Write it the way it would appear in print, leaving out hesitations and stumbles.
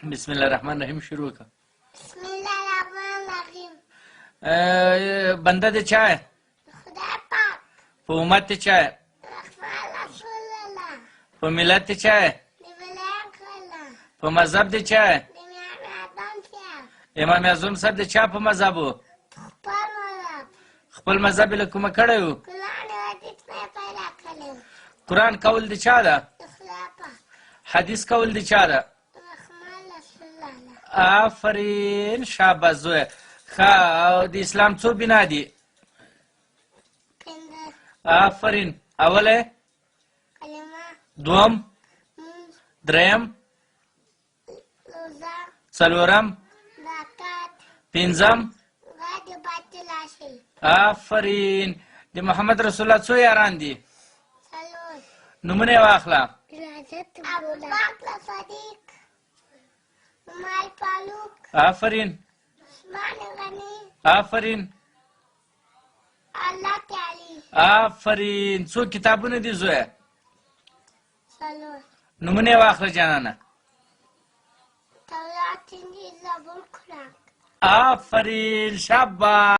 بسم الله الرحمن الرحیم شروع کا. بسم الله الرحمن الرحیم. بنده د چا ہے؟ خدای پاک. په امت د چا ہے؟ رسول الله. په ملت د چا ہے؟ د ولایت الله. په مذهب د چا ہے؟ د امام اعظم صاحب. امام اعظم صاحب د چا په مذهب و؟ خپل مذهب. خپل مذهب یې له کومه کړی و؟ قرآن او حدیث نه یې پیدا کړی و. قرآن کول د چا ده؟ د خدای پاک. حدیث کول د چا ده؟ رحمان رسول الله. آفرین، شاباس زویه. ښه، او د اسلام څو بنا دي؟ پنځه. آفرین. اوله، کلمه. دوم، مونځ. دریم، روژه. څلورم، زکات. پنځم. غږ باطل شي. آفرین. د محمد رسول الله څو یاران دي؟ څلور. نومونه یې واخله. ابوبکر صدیق. عمر فاروق. آفرین. عثمان غنی. آفرین. الله تعالی. آفرین. څو کتابونه دي زویه؟ څلور. نومونه یې واخله جانانه. تورات، انجیل، زبور، قرآن. آفرین، شاباس.